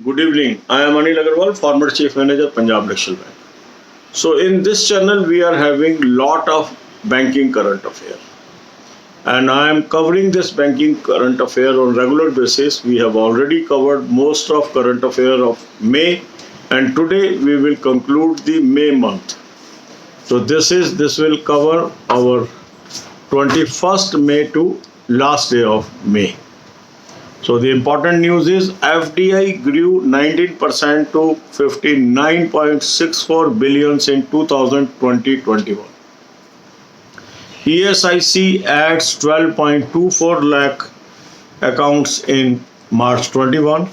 Good evening. I am Anil Agarwal, former Chief Manager, Punjab National Bank. So in this channel, we are having lot of banking current affair, and I am covering this banking current affair on regular basis. We have already covered most of current affair of May, and today we will conclude the May month. So this will cover our 21st May to last day of May. So the important news is FDI grew 19% to 59.64 billions in 2020-21. ESIC adds 12.24 lakh accounts in March 21.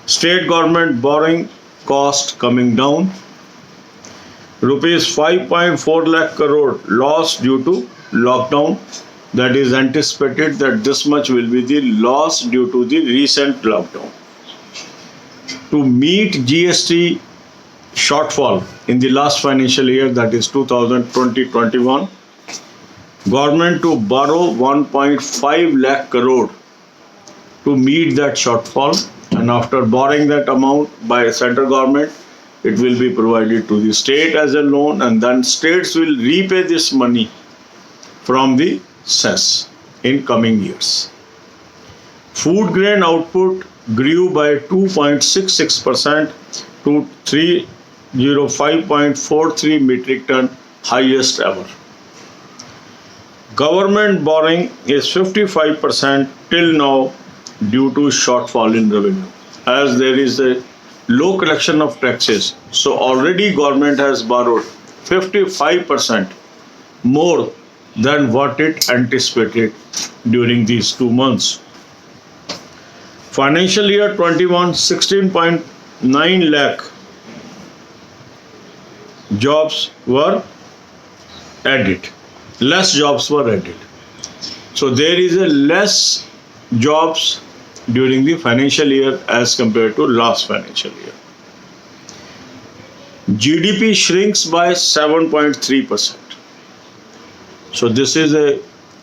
State government borrowing cost coming down. Rupees 5.4 lakh crore loss due to lockdown. That is anticipated that this much will be the loss due to the recent lockdown. To meet GST shortfall in the last financial year, that is 2020-21, government to borrow 1.5 lakh crore to meet that shortfall, and after borrowing that amount by central government, it will be provided to the state as a loan, and then states will repay this money from the cess in coming years. Food grain output grew by 2.66% to 305.43 metric ton, highest ever. Government borrowing is 55% till now due to shortfall in revenue, as there is a low collection of taxes. So already government has borrowed 55% more than what it anticipated during these 2 months. Financial year 21, 16.9 lakh jobs were added. Less jobs were added. So there is a less jobs during the financial year as compared to last financial year. GDP shrinks by 7.3%. So this is a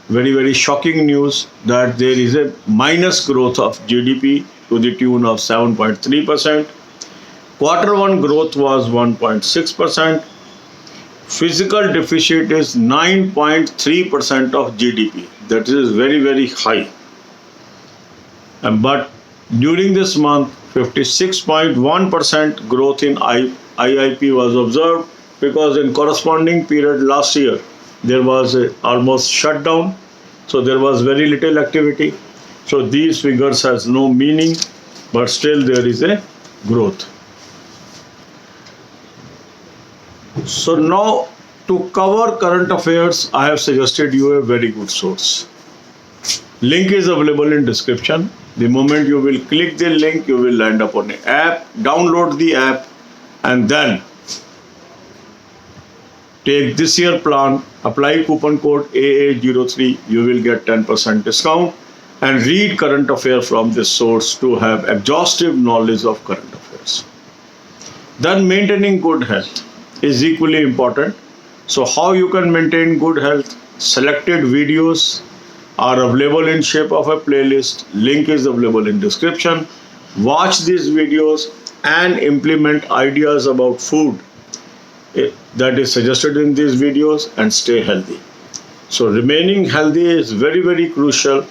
very shocking news that there is a minus growth of GDP to the tune of 7.3%. Quarter 1 growth was 1.6%. Physical deficit is 9.3% of GDP. That is very high. But during this month, 56.1% growth in IIP was observed, because in corresponding period last year, there was almost shutdown, so there was very little activity. So these figures has no meaning, but still there is a growth. So now, to cover current affairs, I have suggested you a very good source. Link is available in description. The moment you will click the link, you will land up on an app. Download the app and then take this year plan, apply coupon code AA03, you will get 10% discount, and read current affair from this source to have exhaustive knowledge of current affairs. Then maintaining good health is equally important. So how you can maintain good health? Selected videos are available in shape of a playlist. Link is available in description. Watch these videos and implement ideas about food that is suggested in these videos and stay healthy. So remaining healthy is very crucial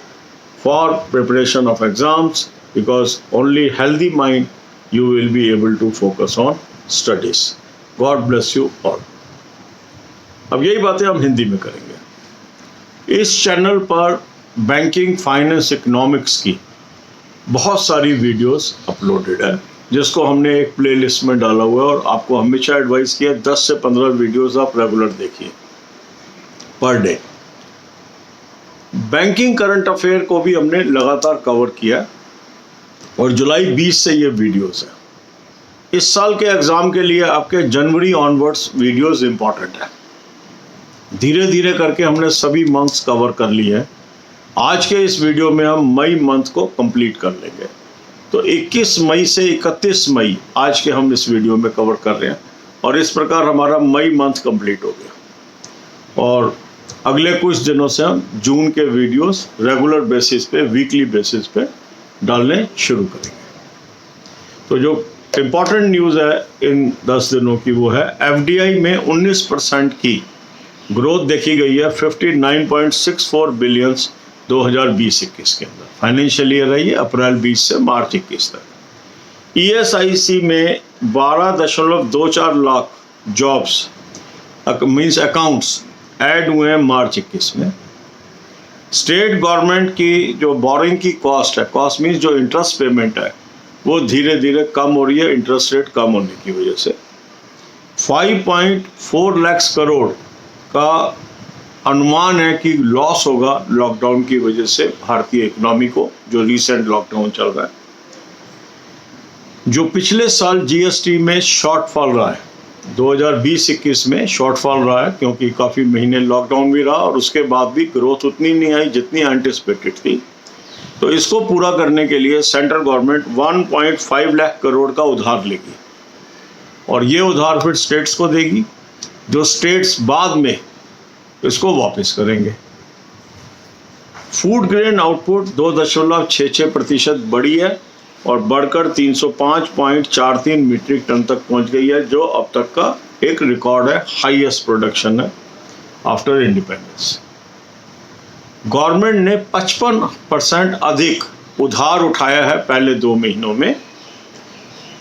for preparation of exams, because only healthy mind you will be able to focus on studies. God bless you all. अब यही बातें हम हिंदी में करेंगे। इस channel पर banking, finance, economics की बहुत सारी वीडियोस अपलोडेड है, जिसको हमने एक प्लेलिस्ट में डाला हुआ है, और आपको हमेशा एडवाइस किया 10 से 15 वीडियोस आप रेगुलर देखिए per day. Banking current affair को भी हमने लगातार कवर किया, और जुलाई 20 से ये वीडियोस है। इस साल के एग्जाम के लिए आपके जनवरी ऑनवर्ड्स वीडियोस इंपॉर्टेंट है। धीरे करके हमने सभी मंथ्स कवर कर लिए हैं। आज के इस वीडियो में हम मई मंथ को कंप्लीट कर लेंगे। तो 21 मई से 31 मई आज के हम इस वीडियो में कवर कर रहे हैं, और इस प्रकार हमारा मई मंथ कंप्लीट हो गया, और अगले कुछ दिनों से हम जून के वीडियोस रेगुलर बेसिस पे, वीकली बेसिस पे डालने शुरू करेंगे। तो जो इम्पोर्टेंट न्यूज़ है इन 10 दिनों की वो है एफडीआई में 19% की ग्रोथ देखी गई है 59.64 बिलियन 2020-21 के अंदर। फाइनेंशियल ईयर है ये अप्रैल 20 से मार्च 21 तक। ईएसआईसी में 12.24 lakh jobs means accounts add हुए हैं मार्च 21 में। स्टेट गवर्नमेंट की जो बोरिंग की कॉस्ट है, कॉस्ट मीन्स जो इंटरेस्ट पेमेंट है, वो धीरे धीरे कम हो रही है इंटरेस्ट रेट कम होने की वजह से। 5.4 लाख करोड़ का अनुमान है कि लॉस होगा लॉकडाउन की वजह से भारतीय इकोनॉमी को, जो रिसेंट लॉकडाउन चल रहा है। जो पिछले साल जीएसटी में शॉर्टफॉल रहा है, 2020-21 में शॉर्टफॉल रहा है क्योंकि काफ़ी महीने लॉकडाउन भी रहा और उसके बाद भी ग्रोथ उतनी नहीं आई जितनी एंटिसिपेटेड थी। तो इसको पूरा करने के लिए सेंट्रल गवर्नमेंट 1.5 लाख करोड़ का उधार लेगी और ये उधार फिर स्टेट्स को देगी, जो स्टेट्स बाद में इसको वापस करेंगे। फूड ग्रेन आउटपुट 2.66% बढ़ी है और बढ़कर 305.43 मीट्रिक टन तक पहुंच गई है, जो अब तक का एक रिकॉर्ड है, हाईएस्ट प्रोडक्शन है आफ्टर इंडिपेंडेंस। गवर्नमेंट ने 55% अधिक उधार उठाया है पहले 2 महीनों में,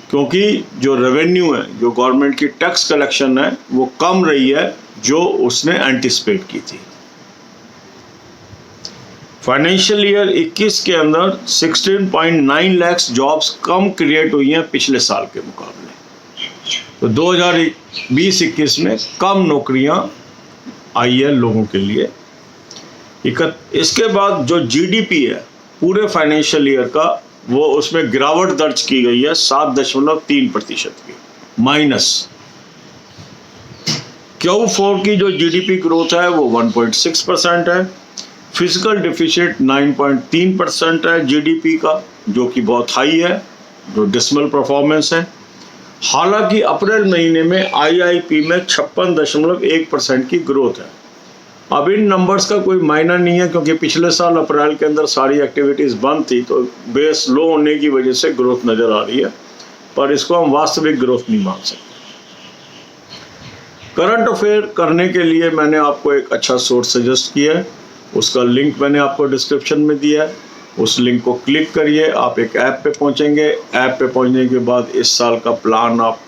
क्योंकि जो रेवेन्यू है, जो गवर्नमेंट की टैक्स कलेक्शन है, वो कम रही है जो उसने एंटिसिपेट की थी। फाइनेंशियल ईयर 21 के अंदर 16.9 लाख जॉब्स कम क्रिएट हुई हैं पिछले साल के मुकाबले। तो 2020-21 में कम नौकरियां आई है लोगों के लिए। इसके बाद जो जीडीपी है पूरे फाइनेंशियल ईयर का, वो उसमें गिरावट दर्ज की गई है 7.3% की माइनस। Q4 की जो जीडीपी ग्रोथ है वो 1.6% है। फिजिकल डिफिसिट 9.3% है जीडीपी का, जो कि बहुत हाई है, जो डिसमल परफॉर्मेंस है। हालांकि अप्रैल महीने में आईआईपी में 56.1% की ग्रोथ है। अब इन नंबर्स का कोई मायना नहीं है क्योंकि पिछले साल अप्रैल के अंदर सारी एक्टिविटीज़ बंद थी, तो बेस लो होने की वजह से ग्रोथ नज़र आ रही है, पर इसको हम वास्तविक ग्रोथ नहीं मान सकते। करंट अफेयर करने के लिए मैंने आपको एक अच्छा सोर्स सजेस्ट किया है, उसका लिंक मैंने आपको डिस्क्रिप्शन में दिया है। उस लिंक को क्लिक करिए, आप एक ऐप पे पहुंचेंगे। ऐप पे पहुंचने के बाद इस साल का प्लान आप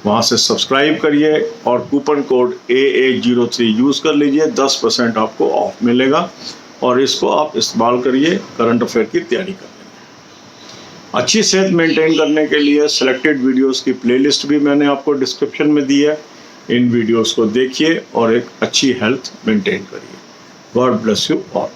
वहां से सब्सक्राइब करिए और कूपन कोड AA03 यूज़ कर लीजिए, 10% आपको ऑफ मिलेगा और इसको आप इस्तेमाल करिए करंट अफेयर की तैयारी करने में। अच्छी सेहत मेंटेन करने के लिए सिलेक्टेड वीडियोस की प्लेलिस्ट भी मैंने आपको डिस्क्रिप्शन में दी है। इन वीडियोस को देखिए और एक अच्छी हेल्थ मेंटेन करिए। God bless you all.